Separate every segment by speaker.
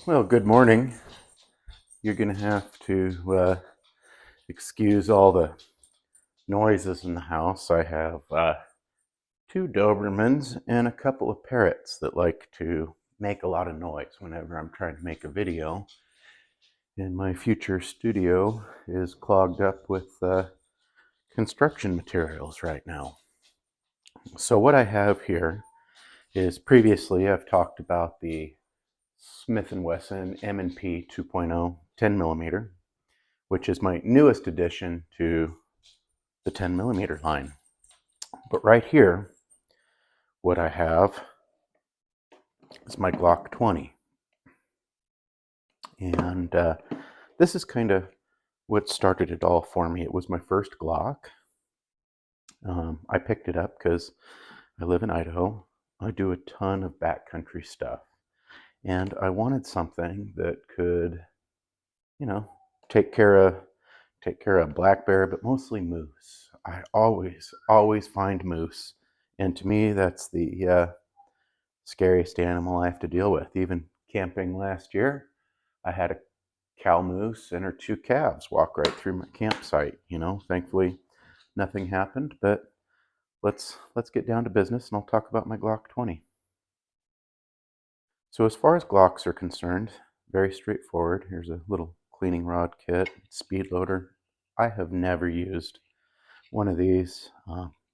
Speaker 1: Well, good morning. You're going to have to excuse all the noises in the house. I have two Dobermans and a couple of parrots that like to make a lot of noise whenever I'm trying to make a video. And my future studio is clogged up with construction materials right now. So what I have here is previously I've talked about the Smith & Wesson M&P 2.0 10 millimeter, which is my newest addition to the 10 millimeter line. But right here, what I have is my Glock 20. And this is kind of what started it all for me. It was my first Glock. I picked it up because I live in Idaho. I do a ton of backcountry stuff. And I wanted something that could, you know, take care of black bear, but mostly moose. I always find moose. And to me, that's the scariest animal I have to deal with. Even camping last year, I had a cow moose and her two calves walk right through my campsite. Thankfully nothing happened. But let's get down to business, and I'll talk about my Glock 20. So as far as Glocks are concerned, very straightforward. Here's a little cleaning rod kit, speed loader. I have never used one of these.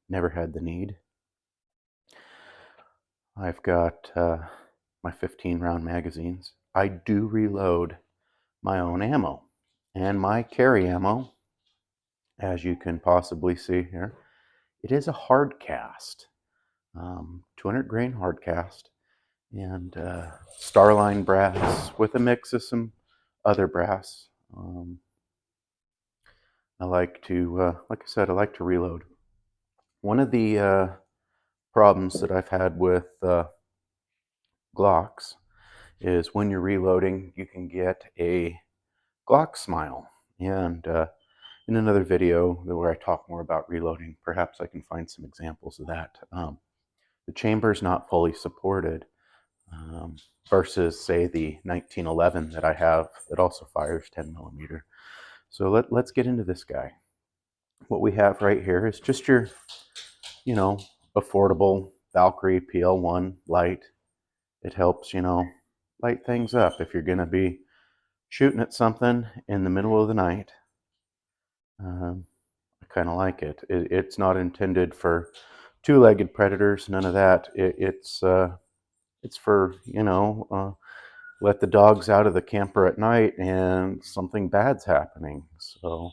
Speaker 1: Never had the need. I've got my 15 round magazines. I do reload my own ammo, and my carry ammo, as you can possibly see here, it is a hard cast, 200 grain hard cast, and Starline brass with a mix of some other brass. I like to, like I said, I like to reload. One of the problems that I've had with Glocks is when you're reloading, you can get a Glock smile. And in another video where I talk more about reloading, perhaps I can find some examples of that. The chamber is not fully supported versus, say, the 1911 that I have that also fires 10 millimeter. So let's get into this guy. What we have right here is just your, affordable Valkyrie PL1 light. It helps, light things up if you're going to be shooting at something in the middle of the night. I kind of like it. It's not intended for two-legged predators, none of that. It's for, let the dogs out of the camper at night and something bad's happening. So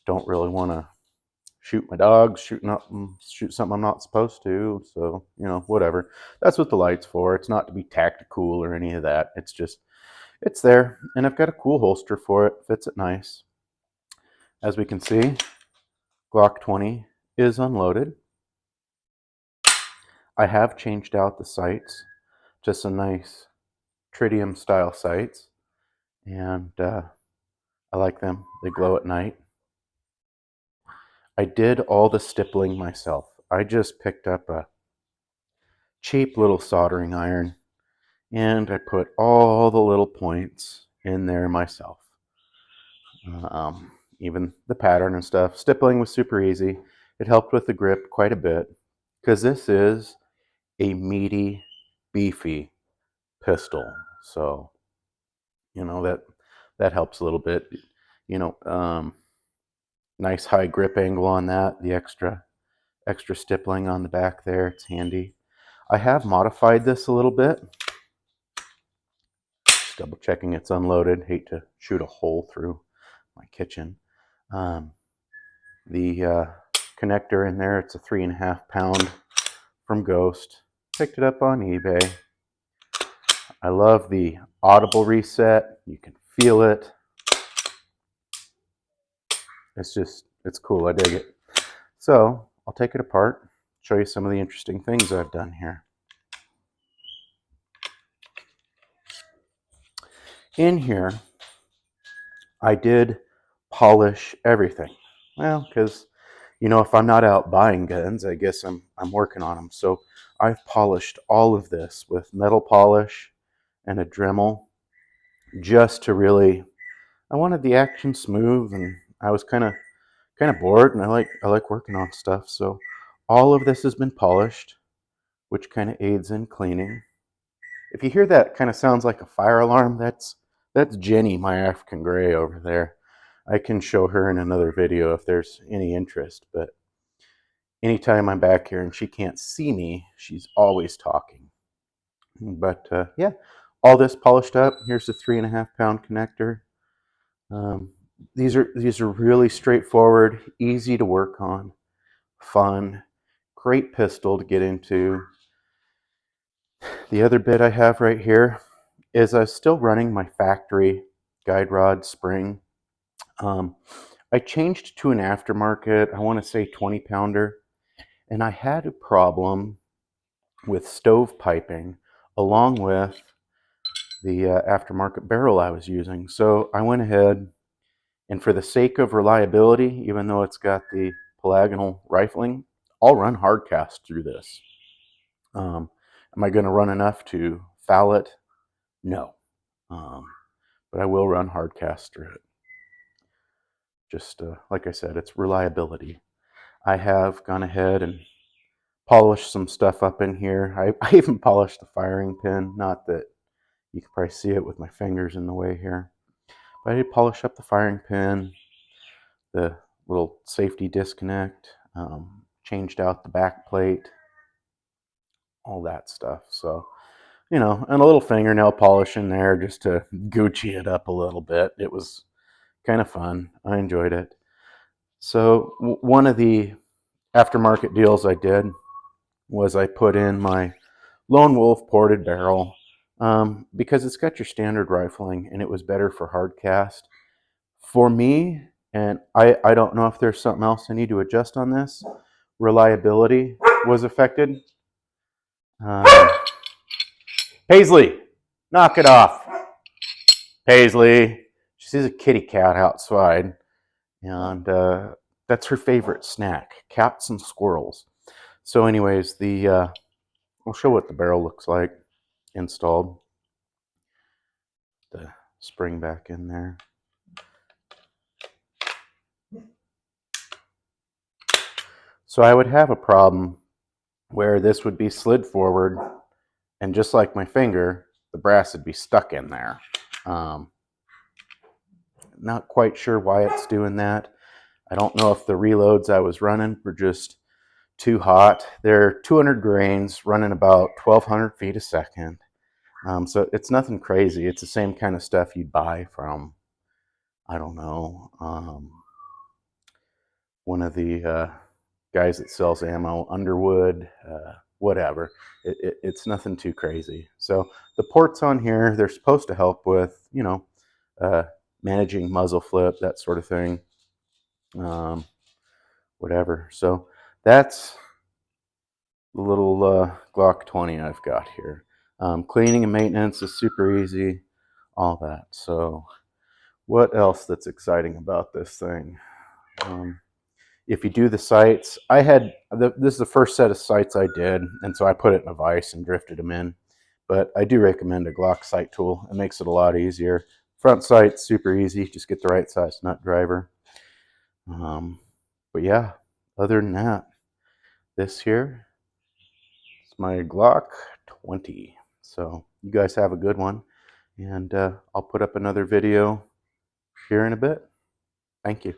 Speaker 1: don't really want to shoot my dogs, shoot something I'm not supposed to. So, whatever. That's what the light's for. It's not to be tactical or any of that. It's there, and I've got a cool holster for it. Fits it nice. As we can see, Glock 20 is unloaded. I have changed out the sights to some nice tritium style sights, and I like them. They glow at night. I did all the stippling myself. I just picked up a cheap little soldering iron, and I put all the little points in there myself. Even the pattern and stuff. Stippling was super easy. It helped with the grip quite a bit because this is a meaty, beefy pistol. So, that helps a little bit. Nice high grip angle on that. The extra stippling on the back there. It's handy. I have modified this a little bit. Just double checking it's unloaded. Hate to shoot a hole through my kitchen. The connector in there, it's a 3.5 pound from Ghost. Picked it up on eBay. I love the audible reset. You can feel it. It's cool. I dig it. So I'll take it apart, show you some of the interesting things I've done here. In here, I did polish everything. Well, because, if I'm not out buying guns, I guess I'm working on them. So I've polished all of this with metal polish and a Dremel. just to really, I wanted the action smooth, and I was kind of bored, and I like working on stuff. So all of this has been polished, which kind of aids in cleaning. If you hear that kind of sounds like a fire alarm, that's Jenny, my African Gray over there. I can show her in another video if there's any interest, but anytime I'm back here and she can't see me, she's always talking. But yeah, all this polished up. Here's the 3.5 pound connector. Um, these are really straightforward, easy to work on, fun, great pistol to get into. The other bit I have right here is I'm still running my factory guide rod spring. I changed to an aftermarket, I want to say 20 pounder, and I had a problem with stove piping along with the aftermarket barrel I was using. So I went ahead, and for the sake of reliability, even though it's got the polygonal rifling, I'll run hard cast through this. Am I going to run enough to foul it? No. But I will run hard cast through it. Just like I said, it's reliability. I have gone ahead and polished some stuff up in here. I even polished the firing pin. Not that you can probably see it with my fingers in the way here. But I did polish up the firing pin, the little safety disconnect, changed out the back plate, all that stuff. So, you know, and a little fingernail polish in there just to Gucci it up a little bit. It was kind of fun. I enjoyed it. So one of the aftermarket deals I did was I put in my Lone Wolf ported barrel because it's got your standard rifling, and it was better for hard cast. For me, and I don't know if there's something else I need to adjust on this, reliability was affected. Paisley, knock it off. Paisley. She sees a kitty cat outside, and that's her favorite snack, cats and squirrels. So anyways, I'll show what the barrel looks like installed. The spring back in there. So I would have a problem where this would be slid forward, and just like my finger, the brass would be stuck in there. Not quite sure why it's doing that. I don't know if the reloads I was running were just too hot. They're 200 grains running about 1,200 feet a second. So it's nothing crazy. It's the same kind of stuff you'd buy from, I don't know, one of the guys that sells ammo, Underwood, whatever. It's nothing too crazy. So the ports on here, they're supposed to help with, you know, managing muzzle flip, that sort of thing. Whatever. So that's the little Glock 20 I've got here. Cleaning and maintenance is super easy, all that. So what else that's exciting about this thing? If you do the sights, this is the first set of sights I did, and so I put it in a vise and drifted them in. But I do recommend a Glock sight tool. It makes it a lot easier. Front sight, super easy. Just get the right size nut driver. But yeah, other than that, this here is my Glock 20. So you guys have a good one, and I'll put up another video here in a bit. Thank you.